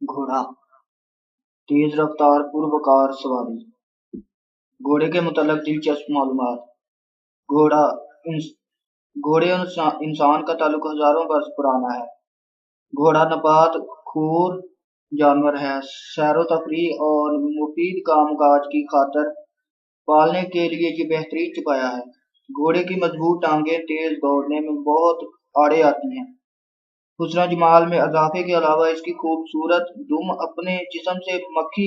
घोड़ा तेज रफ्तार पुरवकार सवारी। घोड़े के मुतल्लिक दिलचस्प मालूमात। घोड़ा इंस, घोड़े और इंसान का ताल्लुक हजारों वर्ष पुराना है। घोड़ा नबात खूर जानवर है। सैरो तफरीह और मुफीद कामकाज की खातर पालने के लिए ये बेहतरीन छुपाया है। घोड़े की मजबूत टांगें तेज दौड़ने में बहुत आड़े आती हैं। हुस्न जमाल में इजाफे के अलावा इसकी खूबसूरत दुम अपने जिस्म से मक्खी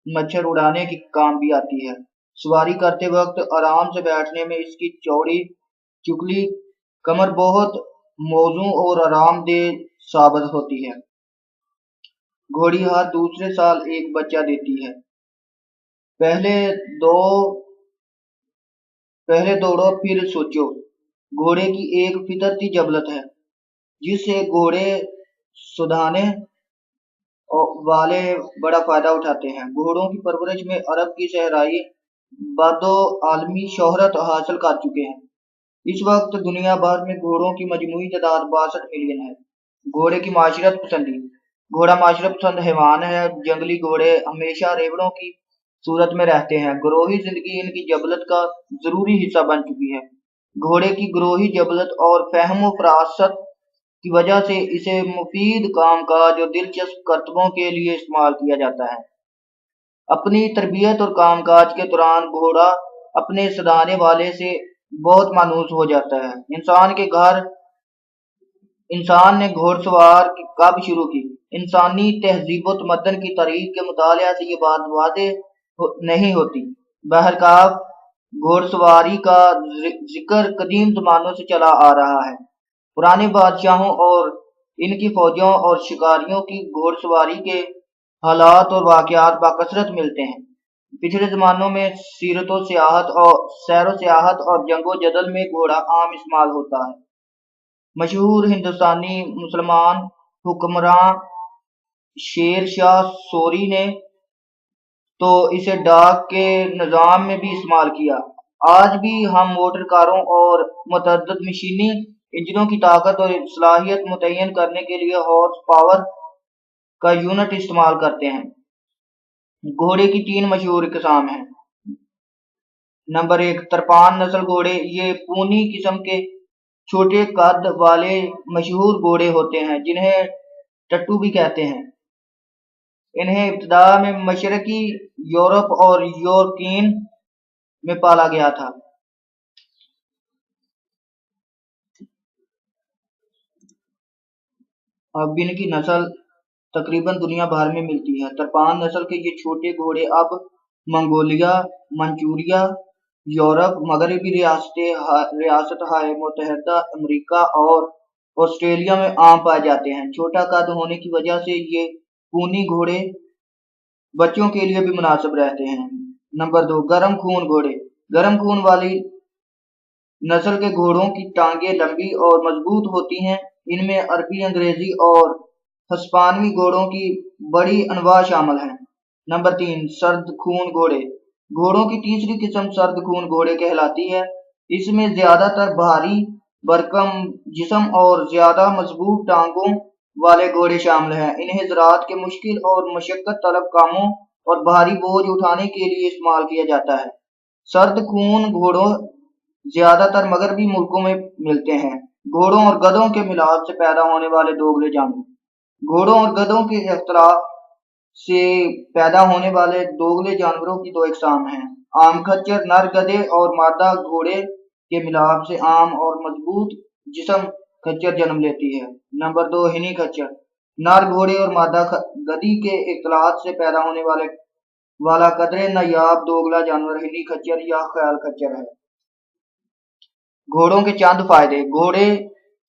मच्छर उड़ाने की काम भी आती है। सवारी करते वक्त आराम से बैठने में इसकी चौड़ी चुकली कमर बहुत मौजू और आरामदेह साबित होती है। घोड़ी हर दूसरे साल एक बच्चा देती है। पहले दो पहले दौड़ो फिर सोचो घोड़े की एक फितरती जबलत है जिससे घोड़े सुधाने वाले बड़ा फायदा उठाते हैं। घोड़ों की परवरिश में अरब की सहराई बादो आलमी शोहरत हासिल कर चुके हैं। इस वक्त दुनिया भर में घोड़ों की मजमूई तादाद 62 मिलियन है। घोड़े की माशरत पसंदी। घोड़ा माशरत पसंद हैवान है। जंगली घोड़े हमेशा रेवड़ों की सूरत में रहते हैं। ग्रोही जिंदगी इनकी जबलत का जरूरी हिस्सा बन चुकी है। घोड़े की ग्रोही जबलत और फहम फरासत की वजह से इसे मुफीद कामकाज और दिलचस्प करतबों के लिए इस्तेमाल किया जाता है। अपनी तरबियत और कामकाज के दौरान घोड़ा अपने सदाने वाले से बहुत मानूस हो जाता है। इंसान ने घोड़सवार कब शुरू की? इंसानी तहजीब व तमद्दन की तारीख के मुतालिया से ये बात नहीं होती। बहरकाफ घोड़सवारी का जिक्र कदीम जमानों से चला आ रहा है। पुराने बादशाहों और इनकी फौजों और शिकारियों की घोड़सवारी के हालात और वाकयात बाकसरत मिलते हैं। पिछले जमानों में सैरो सियाहत और जंगो जदल में घोड़ा आम इस्तेमाल होता है। मशहूर हिंदुस्तानी मुसलमान हुक्मरान शेर शाह सूरी ने तो इसे डाक के निज़ाम में भी इस्तेमाल किया। आज भी हम मोटर कारों और मुतअद्दिद मशीनी इंजनों की ताकत और सलाहियत मुतय्यन करने के लिए हॉर्स पावर का यूनिट इस्तेमाल करते हैं। घोड़े की 3 मशहूर किस्म हैं। नंबर 1, तरपान नस्ल घोड़े। ये पूनी किस्म के छोटे कद वाले मशहूर घोड़े होते हैं जिन्हें टट्टू भी कहते हैं। इन्हें इब्तिदा में मशरकी यूरोप और यूरोकीन में पाला गया था। अब इनकी नस्ल तकरीबन दुनिया भर में मिलती है। तरपान नस्ल के ये छोटे घोड़े अब मंगोलिया, मंचूरिया, यूरोप, मगरबी रियासत-हाए मुत्तहिदा अमेरिका और ऑस्ट्रेलिया में आम पाए जाते हैं। छोटा कद होने की वजह से ये पूनी घोड़े बच्चों के लिए भी मुनासिब रहते हैं। नंबर 2, गर्म खून घोड़े। गर्म खून वाली नस्ल के घोड़ों की टांगें लंबी और मजबूत होती हैं। इनमें अरबी, अंग्रेजी और हस्पानवी घोड़ों की बड़ी अनवाع शामिल हैं। नंबर 3, सर्द खून घोड़े। घोड़ों की तीसरी किस्म सर्द खून घोड़े कहलाती है। इसमें ज्यादातर भारी भरकम जिस्म और ज्यादा मजबूत टांगों वाले घोड़े शामिल हैं। इन्हें ज़राअत के मुश्किल और मशक्कत तलब कामों और भारी बोझ उठाने के लिए इस्तेमाल किया जाता है। सर्द खून घोड़ों ज्यादातर मगरबी मुल्कों में मिलते हैं। घोड़ों और गधों के मिलाप से पैदा होने वाले दोगले जानवर। घोड़ों और गधों के इख्तिलाफ से पैदा होने वाले दोगले जानवरों की 2 इकसाम हैं। आम खच्चर नर गधे और मादा घोड़े के मिलाप से आम और मजबूत जिस्म खच्चर जन्म लेती है। नंबर 2, हिनी खच्चर। नर घोड़े और मादा गधी के इख्तिलात से पैदा होने वाला कदरे नायाब दोगला जानवर हिनी खच्चर या ख्याल खच्चर है। घोड़ों के चंद फायदे। घोड़े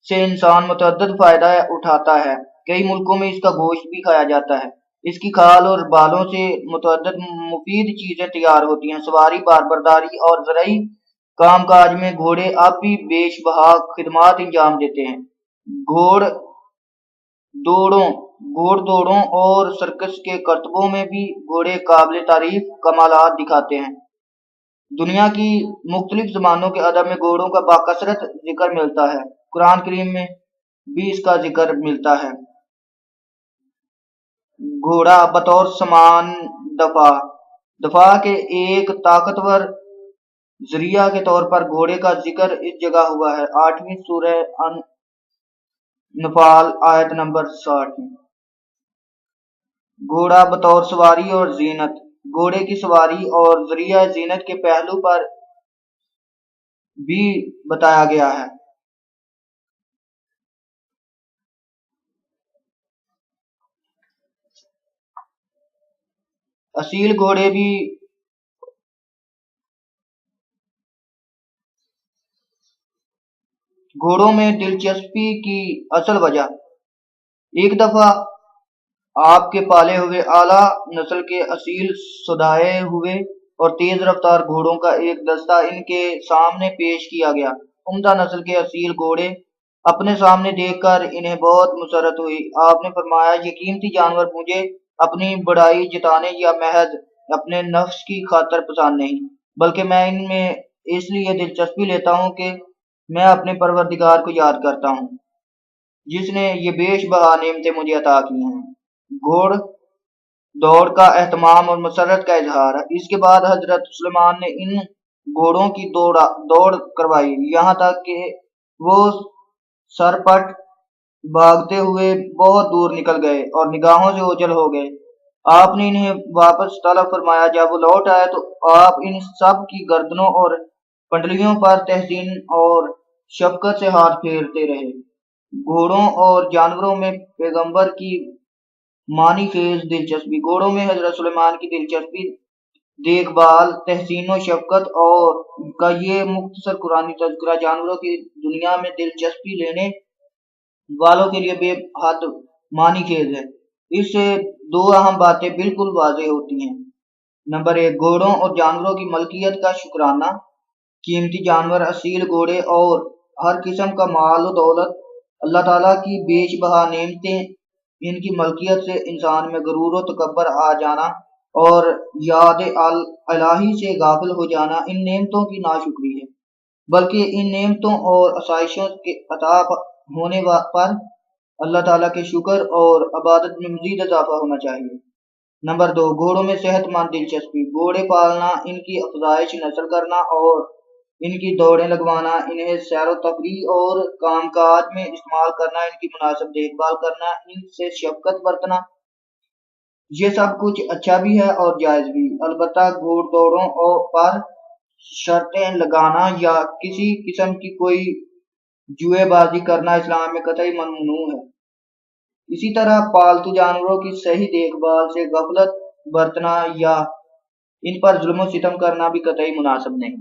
से इंसान मुतअद्दिद फायदा उठाता है। कई मुल्कों में इसका गोश्त भी खाया जाता है। इसकी खाल और बालों से मुतअद्दिद मुफीद चीजें तैयार होती हैं। सवारी, बारबरदारी और ज़राई कामकाज में घोड़े अब भी बेशबहा खिदमात अंजाम देते हैं। घोड़ दौड़ों और सर्कस के करतबों में भी घोड़े काबिल तारीफ कमालात दिखाते हैं। दुनिया की मुख्तलिफ ज़बानों के अदब में घोड़ों का बाकसरत जिक्र मिलता है। कुरान करीम में भी इसका जिक्र मिलता है। گھوڑا بطور سامان دفاع کے ایک طاقتور ذریعہ کے طور پر گھوڑے کا ذکر اس جگہ ہوا ہے 8ویں سورہ نفال آیت نمبر 60 میں۔ گھوڑا بطور سواری اور زینت، گھوڑے کی سواری اور ذریعہ زینت کے پہلو پر بھی بتایا گیا ہے۔ اصیل گھوڑوں میں دلچسپی کی اصل وجہ، ایک دفعہ آپ کے پالے ہوئے اعلیٰ نسل کے اصیل سدھائے ہوئے اور تیز رفتار گھوڑوں کا ایک دستہ ان کے سامنے پیش کیا گیا۔ عمدہ نسل کے اصیل گھوڑے اپنے سامنے دیکھ کر انہیں بہت مسرت ہوئی۔ آپ نے فرمایا، یہ قیمتی جانور مجھے اپنی بڑائی جتانے یا محض اپنے نفس کی خاطر پسند نہیں، بلکہ میں ان میں اس لیے دلچسپی لیتا ہوں کہ میں اپنے پروردگار کو یاد کرتا ہوں جس نے یہ بیش بہا نعمتیں مجھے عطا کی ہیں۔ گھوڑ دوڑ کا اہتمام اور مسرت کا اظہار ہے۔ اس کے بعد حضرت سلیمان نے ان گھوڑوں کی دوڑ کروائی، یہاں تک کہ وہ سرپٹ بھاگتے ہوئے بہت دور نکل گئے اور نگاہوں سے اوجھل ہو گئے۔ آپ نے انہیں واپس طلب فرمایا۔ جب وہ لوٹ آئے تو آپ ان سب کی گردنوں اور پنڈلیوں پر تحسین اور شفقت سے ہاتھ پھیرتے رہے۔ گھوڑوں اور جانوروں میں پیغمبر کی معنی خیز دلچسپی، گھوڑوں میں حضرت سلیمان کی دلچسپی، دیکھ بھال، تحسین و شفقت اور کا یہ مختصر قرآنی تذکرہ جانوروں کی دنیا میں دلچسپی لینے والوں کے لیے بے حد معنی خیز ہے۔ اس سے دو اہم باتیں بالکل واضح ہوتی ہیں۔ نمبر 1، گھوڑوں اور جانوروں کی ملکیت کا شکرانہ۔ قیمتی جانور، اصیل گھوڑے اور ہر قسم کا مال و دولت اللہ تعالیٰ کی بیش بہا نعمتیں، ان کی ملکیت سے انسان میں غرور و تکبر آ جانا اور یاد الہی سے غافل ہو جانا ان نعمتوں کی ناشکری ہے، بلکہ ان نعمتوں اور آسائشوں کے عطا ہونے پر اللہ تعالیٰ کے شکر اور عبادت میں مزید اضافہ ہونا چاہیے۔ نمبر 2، گھوڑوں میں صحت مند دلچسپی، گھوڑے پالنا، ان کی افزائش نسل کرنا اور ان کی دوڑیں لگوانا، انہیں سیر و تفریح اور کام کاج میں استعمال کرنا، ان کی مناسب دیکھ بھال کرنا، ان سے شفقت برتنا، یہ سب کچھ اچھا بھی ہے اور جائز بھی۔ البتہ گھوڑ دوڑوں پر شرطیں لگانا یا کسی قسم کی کوئی جوئے بازی کرنا اسلام میں قطعی ممنوع ہے۔ اسی طرح پالتو جانوروں کی صحیح دیکھ بھال سے غفلت برتنا یا ان پر ظلم و ستم کرنا بھی قطعی مناسب نہیں۔